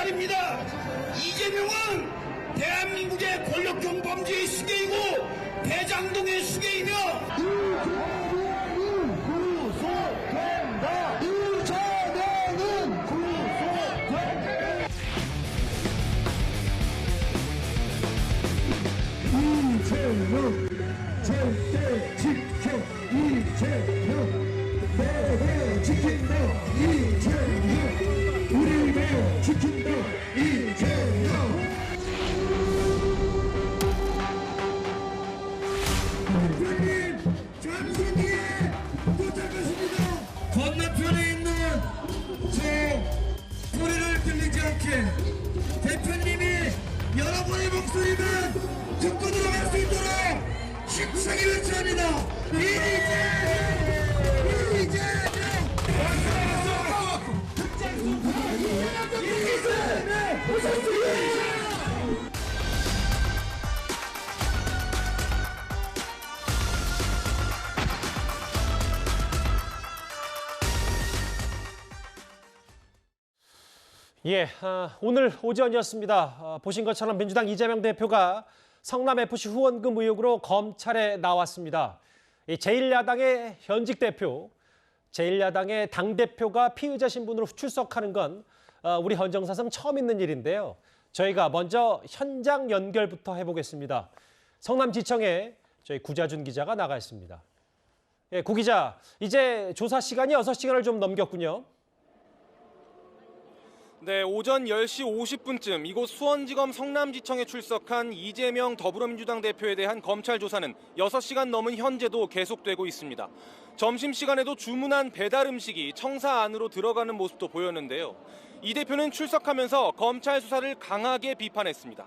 말입니다. 이재명은 대한민국의 권력형 범죄의 수괴이고 대장동의 수괴이며 이재명은 구속된다. 이재명은 구속된다. 이재명 절대 지켜. 이재명 내 지킨다. 이재명 우리 내 지킨다. 이재명 대표님 잠시 뒤에 도착하십니다. 건너편에 있는 저 소리를 들리지 않게 대표님이 여러분의 목소리만 듣고 들어갈 수 있도록 힘차게 외쳐합니다. 오늘 오전이었습니다. 보신 것처럼 민주당 이재명 대표가 성남FC 후원금 의혹으로 검찰에 나왔습니다. 제1야당의 현직 대표, 제1야당의 당대표가 피의자 신분으로 출석하는 건 우리 헌정사상 처음 있는 일인데요. 저희가 먼저 현장 연결부터 해보겠습니다. 성남지청에 저희 구자준 기자가 나가 있습니다. 구 기자, 이제 조사 시간이 6시간을 좀 넘겼군요. 네, 오전 10시 50분쯤 이곳 수원지검 성남지청에 출석한 이재명 더불어민주당 대표에 대한 검찰 조사는 6시간 넘은 현재도 계속되고 있습니다. 점심시간에도 주문한 배달 음식이 청사 안으로 들어가는 모습도 보였는데요. 이 대표는 출석하면서 검찰 수사를 강하게 비판했습니다.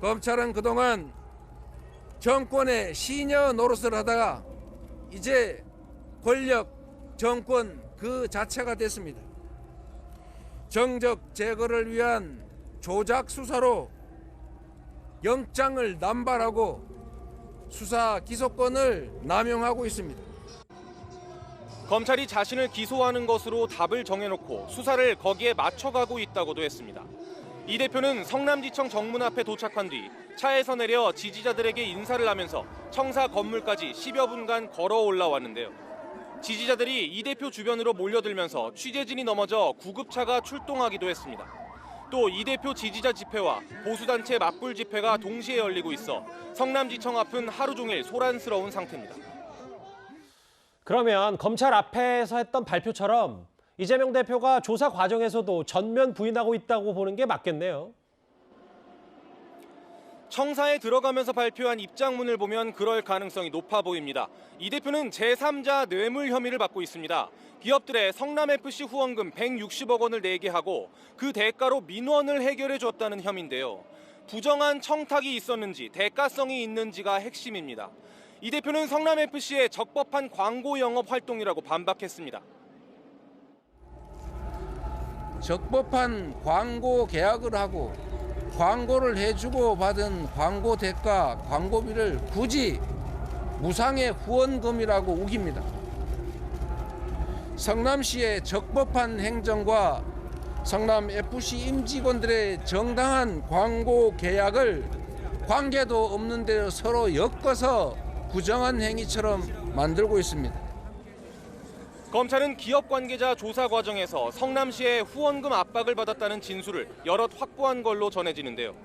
검찰은 그동안 정권의 시녀 노릇을 하다가 이제 권력 정권 그 자체가 됐습니다. 정적 제거를 위한 조작 수사로 영장을 남발하고 수사 기소권을 남용하고 있습니다. 검찰이 자신을 기소하는 것으로 답을 정해놓고 수사를 거기에 맞춰가고 있다고도 했습니다. 이 대표는 성남지청 정문 앞에 도착한 뒤 차에서 내려 지지자들에게 인사를 하면서 청사 건물까지 10여 분간 걸어 올라왔는데요. 지지자들이 이 대표 주변으로 몰려들면서 취재진이 넘어져 구급차가 출동하기도 했습니다. 또 이 대표 지지자 집회와 보수단체 맞불 집회가 동시에 열리고 있어 성남지청 앞은 하루 종일 소란스러운 상태입니다. 그러면 검찰 앞에서 했던 발표처럼 이재명 대표가 조사 과정에서도 전면 부인하고 있다고 보는 게 맞겠네요. 청사에 들어가면서 발표한 입장문을 보면 그럴 가능성이 높아 보입니다. 이 대표는 제3자 뇌물 혐의를 받고 있습니다. 기업들의 성남FC 후원금 160억 원을 내게 하고 그 대가로 민원을 해결해 줬다는 혐의인데요. 부정한 청탁이 있었는지 대가성이 있는지가 핵심입니다. 이 대표는 성남FC의 적법한 광고 영업 활동이라고 반박했습니다. 적법한 광고 계약을 하고 광고를 해주고 받은 광고 대가, 광고비를 굳이 무상의 후원금이라고 우깁니다. 성남시의 적법한 행정과 성남FC 임직원들의 정당한 광고 계약을 관계도 없는 데로 서로 엮어서 부정한 행위처럼 만들고 있습니다. 검찰은 기업 관계자 조사 과정에서 성남시의 후원금 압박을 받았다는 진술을 여럿 확보한 걸로 전해지는데요.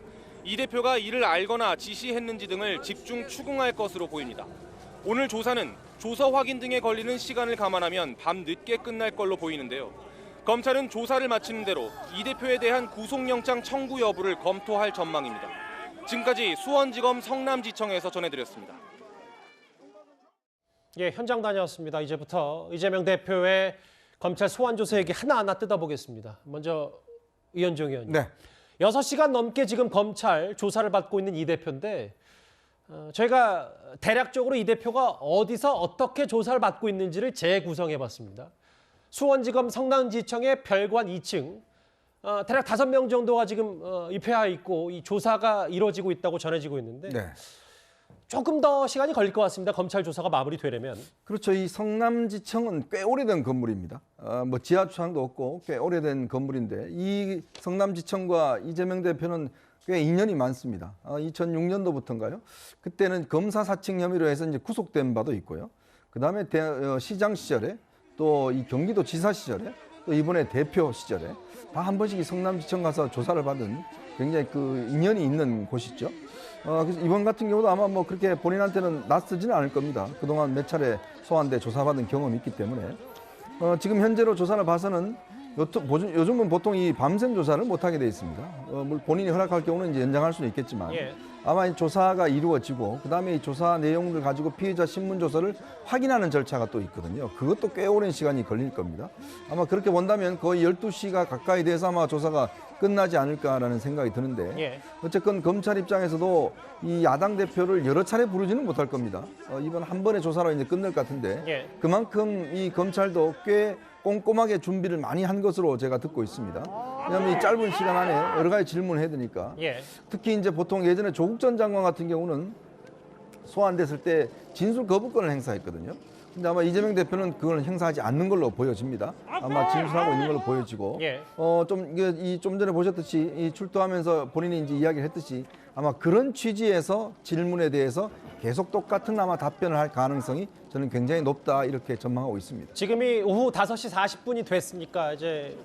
이 대표가 이를 알거나 지시했는지 등을 집중 추궁할 것으로 보입니다. 오늘 조사는 조서 확인 등에 걸리는 시간을 감안하면 밤 늦게 끝날 걸로 보이는데요. 검찰은 조사를 마치는 대로 이 대표에 대한 구속영장 청구 여부를 검토할 전망입니다. 지금까지 수원지검 성남지청에서 전해드렸습니다. 현장 다녀왔습니다. 이제부터 이재명 대표의 검찰 소환 조사 얘기 하나하나 뜯어보겠습니다. 먼저 이현정 의원님. 네. 6시간 넘게 지금 검찰 조사를 받고 있는 이 대표인데 저희가 대략적으로 이 대표가 어디서 어떻게 조사를 받고 있는지를 재구성해봤습니다. 수원지검 성남지청의 별관 2층 대략 5명 정도가 지금 입회하에 있고 이 조사가 이루어지고 있다고 전해지고 있는데 네. 조금 더 시간이 걸릴 것 같습니다. 검찰 조사가 마무리되려면. 그렇죠. 이 성남지청은 꽤 오래된 건물입니다. 뭐 지하주차장도 없고 꽤 오래된 건물인데 이 성남지청과 이재명 대표는 꽤 인연이 많습니다. 2006년도부터인가요? 그때는 검사 사칭 혐의로 해서 이제 구속된 바도 있고요. 그다음에 시장 시절에 또 이 경기도 지사 시절에 또 이번에 대표 시절에 다 한 번씩 이 성남지청 가서 조사를 받은 굉장히 그 인연이 있는 곳이죠. 그래서 이번 같은 경우도 아마 뭐 그렇게 본인한테는 낯서지는 않을 겁니다. 그동안 몇 차례 소환돼 조사받은 경험이 있기 때문에 지금 현재로 조사를 봐서는 요즘은 보통 이 밤샘 조사를 못하게 돼 있습니다. 본인이 허락할 경우는 이제 연장할 수는 있겠지만 예. 아마 이 조사가 이루어지고 그다음에 이 조사 내용을 가지고 피의자 신문 조서를 확인하는 절차가 또 있거든요. 그것도 꽤 오랜 시간이 걸릴 겁니다. 아마 그렇게 본다면 거의 12시가 가까이 돼서 아마 조사가 끝나지 않을까라는 생각이 드는데 예. 어쨌건 검찰 입장에서도 이 야당 대표를 여러 차례 부르지는 못할 겁니다. 이번 한 번의 조사로 이제 끝날 것 같은데 예. 그만큼 이 검찰도 꽤 꼼꼼하게 준비를 많이 한 것으로 제가 듣고 있습니다. 왜냐하면 이 짧은 시간 안에 여러 가지 질문을 해야 되니까. 예. 특히 이제 보통 예전에 조국 전 장관 같은 경우는 소환됐을 때 진술 거부권을 행사했거든요. 근데 아마 이재명 대표는 그걸 행사하지 않는 걸로 보여집니다. 아마 진술하고 있는 걸로 보여지고, 예. 좀 전에 보셨듯이 이 출두하면서 본인이 이제 이야기를 했듯이 아마 그런 취지에서 질문에 대해서 계속 똑같은 아마 답변을 할 가능성이 저는 굉장히 높다 이렇게 전망하고 있습니다. 지금이 오후 5시 40분이 됐으니까 이제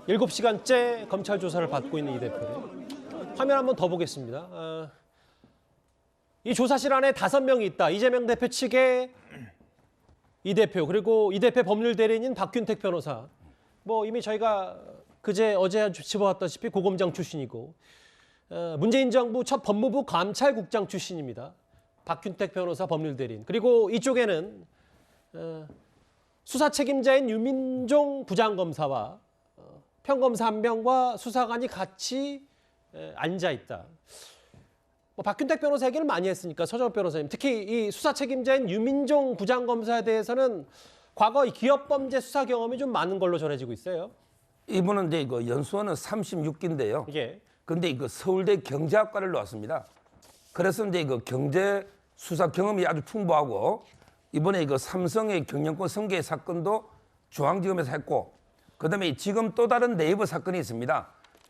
7시간째 검찰 조사를 받고 있는 이 대표를 화면 한번 더 보겠습니다. 이 조사실 안에 5명이 있다. 이재명 대표 측에 이 대표 그리고 이 대표 법률 대리인인 박균택 변호사. 뭐 이미 저희가 어제 집어왔다시피 고검장 출신이고 문재인 정부 첫 법무부 감찰국장 출신입니다. 박균택 변호사 법률 대리인. 그리고 이쪽에는 수사 책임자인 유민종 부장검사와 평검사 한 명과 수사관이 같이 앉아 있다. 박균택 변호사 얘기를 많이 했으니까 서정호 변호사님 특히 이 수사 책임자인 유민종 부장검사에 대해서는 과거 이 기업범죄 수사 경험이 좀 많은 걸로 전해지고 있어요. 이분은 이제 그 연수원은 36기인데요. 예. 근데 그 서울대 경제학과를 나왔습니다. 그래서 이제 그 경제 수사 경험이 아주 풍부하고 이번에 그 삼성의 경영권 승계 사건도 중앙지검에서 했고 그다음에 지금 또 다른 네이버 사건이 있습니다.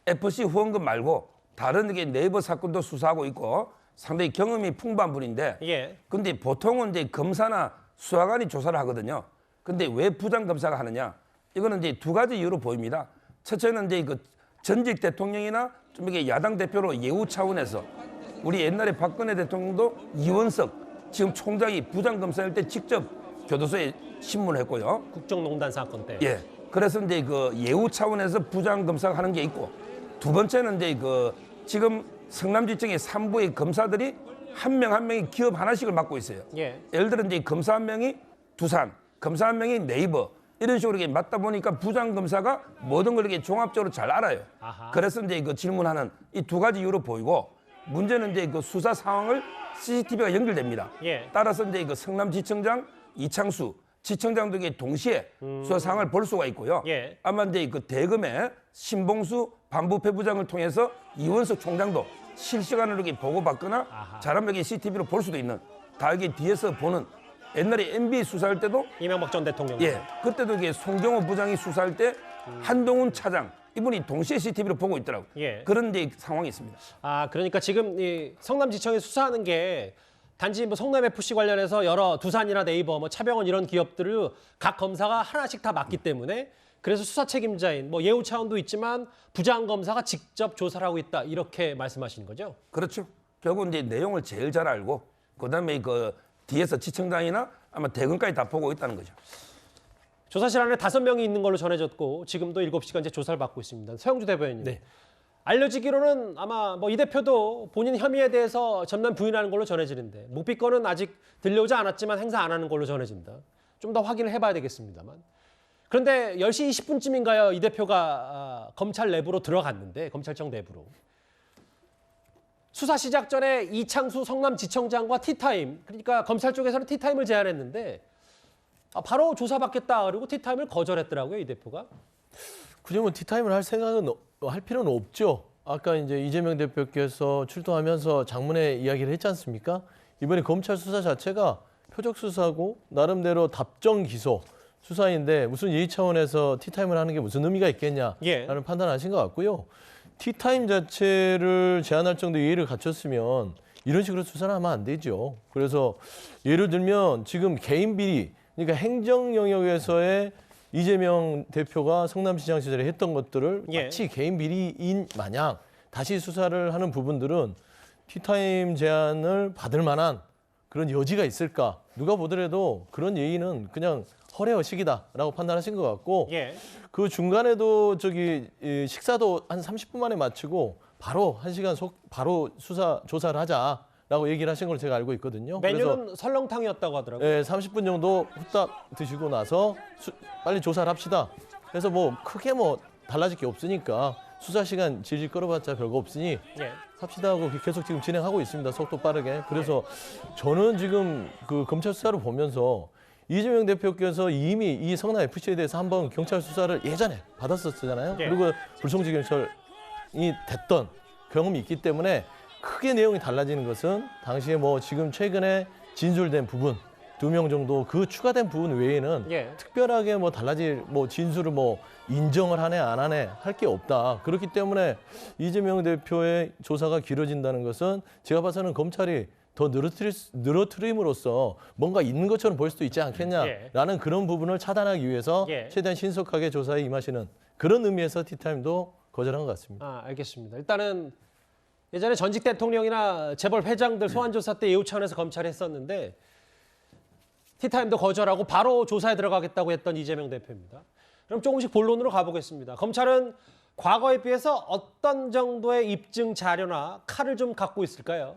FC 후원금 말고 다른 게 네이버 사건도 수사하고 있고 상당히 경험이 풍부한 분인데 예. 근데 보통은 이제 검사나 수사관이 조사를 하거든요. 근데 왜 부장검사가 하느냐? 이거는 이제 두 가지 이유로 보입니다. 첫째는 이제 그 전직 대통령이나 좀 이게 야당 대표로 예우 차원에서 우리 옛날에 박근혜 대통령도 이원석 지금 총장이 부장검사일 때 직접 교도소에 신문했고요. 국정농단 사건 때. 예. 그래서 이제 그 예우 차원에서 부장검사가 하는 게 있고 두 번째는 이제 그 지금 성남지청의 3부의 검사들이 한 명 한 명이 기업 하나씩을 맡고 있어요. 예. 예를 들어 이제 검사 한 명이 두산, 검사 한 명이 네이버 이런 식으로 이렇게 맡다 보니까 부장검사가 모든 걸 이렇게 종합적으로 잘 알아요. 아하. 그래서 이제 그 질문하는 이 두 가지 이유로 보이고 문제는 이제 그 수사 상황을 CCTV가 연결됩니다. 예. 따라서 이제 그 성남지청장 이창수 지청장도 이게 동시에 수사 상황을 볼 수가 있고요. 예. 아마 이제 그 대검의 신봉수 반부패 부장을 통해서 이원석 총장도 실시간으로 이렇게 보고받거나 아하. 잘하면 이게 CCTV로 볼 수도 있는 다 이게 뒤에서 보는 옛날에 MB 수사할 때도 이명박 전 대통령. 예 그때도 이게 송경호 부장이 수사할 때 한동훈 차장 이분이 동시에 CCTV로 보고 있더라고요. 예. 그런 이제 상황이 있습니다. 그러니까 지금 이 성남지청이 수사하는 게 단지 뭐 성남FC 관련해서 여러 두산이나 네이버, 뭐 차병원 이런 기업들을 각 검사가 하나씩 다 맡기 때문에 그래서 수사 책임자인 뭐 예우 차원도 있지만 부장 검사가 직접 조사를 하고 있다 이렇게 말씀하시는 거죠? 그렇죠. 결국 이제 내용을 제일 잘 알고 그다음에 그 뒤에서 지청장이나 아마 대검까지 다 보고 있다는 거죠. 조사실 안에 5명이 있는 걸로 전해졌고 지금도 7시간째 조사를 받고 있습니다. 서영주 대변인님. 네. 알려지기로는 아마 뭐 이 대표도 본인 혐의에 대해서 전면 부인하는 걸로 전해지는데 묵비권은 아직 들려오지 않았지만 행사 안 하는 걸로 전해진다. 좀 더 확인을 해봐야 되겠습니다만. 그런데 10시 20분쯤인가요? 이 대표가 검찰 내부로 들어갔는데 검찰청 내부로. 수사 시작 전에 이창수 성남지청장과 티타임, 그러니까 검찰 쪽에서는 티타임을 제안했는데 바로 조사받겠다 그리고 티타임을 거절했더라고요, 이 대표가. 그 점은 티타임을 할 생각은 할 필요는 없죠. 아까 이제 이재명 대표께서 출동하면서 장문에 이야기를 했지 않습니까? 이번에 검찰 수사 자체가 표적 수사고 나름대로 답정 기소 수사인데 무슨 예의 차원에서 티타임을 하는 게 무슨 의미가 있겠냐라는 예. 판단하신 것 같고요. 티타임 자체를 제한할 정도 예의를 갖췄으면 이런 식으로 수사를 하면 안 되죠. 그래서 예를 들면 지금 개인 비리, 그러니까 행정 영역에서의 이재명 대표가 성남시장 시절에 했던 것들을 예. 마치 개인 비리인 마냥 다시 수사를 하는 부분들은 티타임 제한을 받을 만한 그런 여지가 있을까? 누가 보더라도 그런 예의는 그냥 허례허식이다라고 판단하신 것 같고 예. 그 중간에도 이 식사도 한 30분 만에 마치고 바로 1시간 바로 수사 조사를 하자라고 얘기를 하신 걸 제가 알고 있거든요. 메뉴는 설렁탕이었다고 하더라고요. 예, 30분 정도 후딱 드시고 나서 빨리 조사를 합시다. 그래서 뭐 크게 뭐 달라질 게 없으니까 수사 시간 질질 끌어봤자 별거 없으니 예. 합시다 하고 계속 지금 진행하고 있습니다. 속도 빠르게. 그래서 저는 지금 그 검찰 수사를 보면서 이재명 대표께서 이미 이 성남 FC에 대해서 한번 경찰 수사를 예전에 받았었잖아요. 예. 그리고 불송치 경찰이 됐던 경험이 있기 때문에 크게 내용이 달라지는 것은 당시에 뭐 지금 최근에 진술된 부분 2명 정도 그 추가된 부분 외에는 예. 특별하게 뭐 달라질 뭐 진술을 뭐 인정을 하네 안 하네 할 게 없다. 그렇기 때문에 이재명 대표의 조사가 길어진다는 것은 제가 봐서는 검찰이 더 늘어뜨림으로써 뭔가 있는 것처럼 보일 수도 있지 않겠냐라는 그런 부분을 차단하기 위해서 예. 최대한 신속하게 조사에 임하시는 그런 의미에서 티타임도 거절한 것 같습니다. 아, 알겠습니다. 일단은 예전에 전직 대통령이나 재벌 회장들 소환 조사 때 예우 차원에서 검찰이 했었는데 티타임도 거절하고 바로 조사에 들어가겠다고 했던 이재명 대표입니다. 그럼 조금씩 본론으로 가보겠습니다. 검찰은 과거에 비해서 어떤 정도의 입증 자료나 칼을 좀 갖고 있을까요?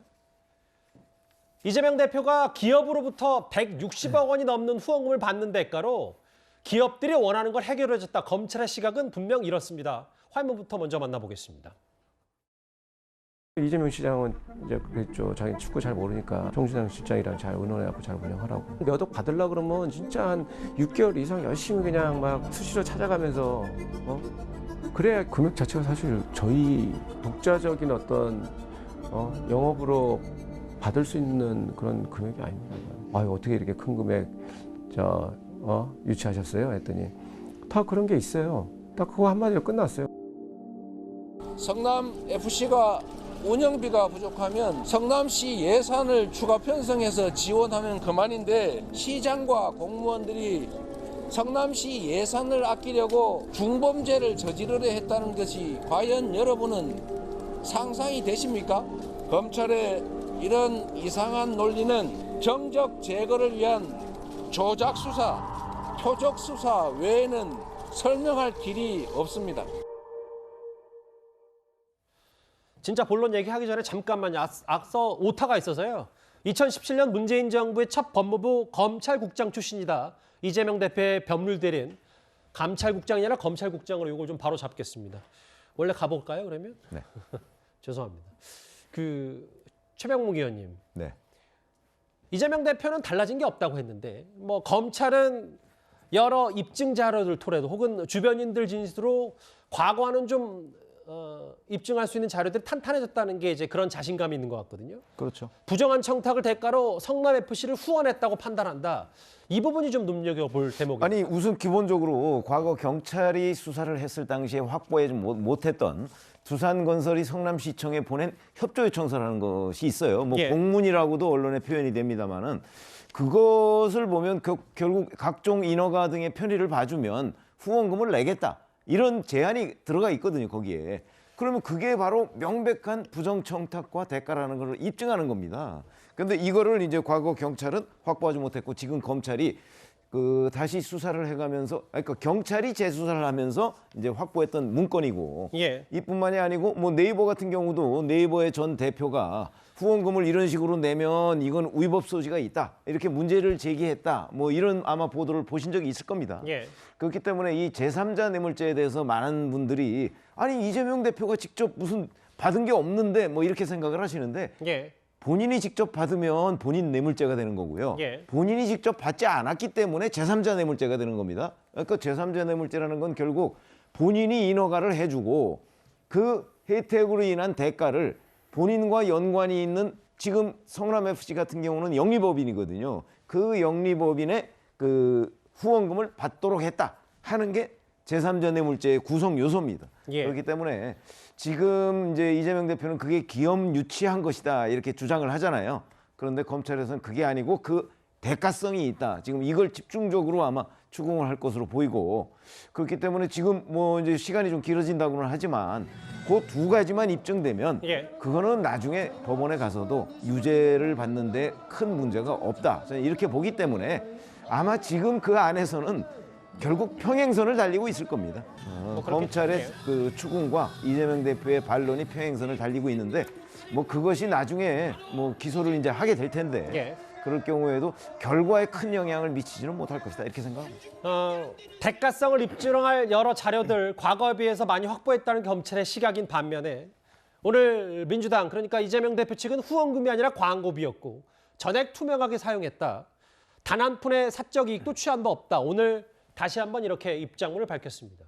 이재명 대표가 기업으로부터 160억 원이 넘는 후원금을 받는 대가로 기업들이 원하는 걸 해결해줬다. 검찰의 시각은 분명 이렇습니다. 화면부터 먼저 만나보겠습니다. 이재명 시장은 이제 그랬죠. 자기 축구 잘 모르니까 정신상 실장이랑 잘 의논해갖고 잘 운영하라고. 몇 억 받으려 그러면 진짜 한 6개월 이상 열심히 그냥 막 수시로 찾아가면서 그래야 금액 자체가 사실 저희 독자적인 어떤 영업으로 받을 수 있는 그런 금액이 아닙니다. 아유 어떻게 이렇게 큰 금액 유치하셨어요? 했더니 다 그런 게 있어요. 딱 그거 한마디로 끝났어요. 성남 FC가 운영비가 부족하면 성남시 예산을 추가 편성해서 지원하면 그만인데 시장과 공무원들이 성남시 예산을 아끼려고 중범죄를 저지르려 했다는 것이 과연 여러분은 상상이 되십니까? 검찰의 이런 이상한 논리는 정적 제거를 위한 조작 수사, 표적 수사 외에는 설명할 길이 없습니다. 진짜 본론 얘기하기 전에 잠깐만요. 앞서 오타가 있어서요. 2017년 문재인 정부의 첫 법무부 검찰국장 출신이다. 이재명 대표의 법률대리인 감찰국장이 아니라 검찰국장으로 이걸 좀 바로 잡겠습니다. 원래 가볼까요, 그러면? 네. 죄송합니다. 최병묵 의원님. 네. 이재명 대표는 달라진 게 없다고 했는데 뭐 검찰은 여러 입증 자료들 토대로 혹은 주변인들 진술로 과거와는 좀 입증할 수 있는 자료들이 탄탄해졌다는 게 이제 그런 자신감이 있는 것 같거든요. 그렇죠. 부정한 청탁을 대가로 성남 FC를 후원했다고 판단한다. 이 부분이 좀 눈여겨볼 대목입니다. 아니 우선 기본적으로 과거 경찰이 수사를 했을 당시에 확보하지 못했던 두산건설이 성남시청에 보낸 협조 요청서라는 것이 있어요. 뭐 예. 공문이라고도 언론에 표현이 됩니다만은 그것을 보면 결국 각종 인허가 등의 편의를 봐주면 후원금을 내겠다. 이런 제한이 들어가 있거든요, 거기에. 그러면 그게 바로 명백한 부정청탁과 대가라는 걸 입증하는 겁니다. 근데 이거를 이제 과거 경찰은 확보하지 못했고 지금 검찰이 다시 수사를 해가면서, 그러니까 경찰이 재수사를 하면서 이제 확보했던 문건이고, 예. 이뿐만이 아니고 뭐 네이버 같은 경우도 네이버의 전 대표가 후원금을 이런 식으로 내면 이건 위법 소지가 있다, 이렇게 문제를 제기했다, 뭐 이런 아마 보도를 보신 적이 있을 겁니다. 예. 그렇기 때문에 이 제3자 뇌물죄에 대해서 많은 분들이 아니 이재명 대표가 직접 무슨 받은 게 없는데 뭐 이렇게 생각을 하시는데, 예. 본인이 직접 받으면 본인 뇌물죄가 되는 거고요. 예. 본인이 직접 받지 않았기 때문에 제3자 뇌물죄가 되는 겁니다. 그러니까 제3자 뇌물죄라는 건 결국 본인이 인허가를 해주고 그 혜택으로 인한 대가를 본인과 연관이 있는 지금 성남FC 같은 경우는 영리법인이거든요. 그 영리법인의 그 후원금을 받도록 했다 하는 게 제3자 뇌물죄의 구성 요소입니다. 예. 그렇기 때문에 지금 이제 이재명 대표는 그게 기업 유치한 것이다 이렇게 주장을 하잖아요. 그런데 검찰에서는 그게 아니고 그 대가성이 있다. 지금 이걸 집중적으로 아마 추궁을 할 것으로 보이고 그렇기 때문에 지금 뭐 이제 시간이 좀 길어진다고는 하지만 그 두 가지만 입증되면 예. 그거는 나중에 법원에 가서도 유죄를 받는데 큰 문제가 없다. 저는 이렇게 보기 때문에 아마 지금 그 안에서는 결국 평행선을 달리고 있을 겁니다. 검찰의 그 추궁과 이재명 대표의 반론이 평행선을 달리고 있는데 뭐 그것이 나중에 뭐 기소를 이제 하게 될 텐데 예. 그럴 경우에도 결과에 큰 영향을 미치지는 못할 것이다 이렇게 생각합니다. 대가성을 입증할 여러 자료들 과거에 비해서 많이 확보했다는 검찰의 시각인 반면에 오늘 민주당 그러니까 이재명 대표 측은 후원금이 아니라 광고비였고 전액 투명하게 사용했다. 단 한 푼의 사적 이익도 취한 바 없다. 오늘 다시 한번 이렇게 입장문을 밝혔습니다.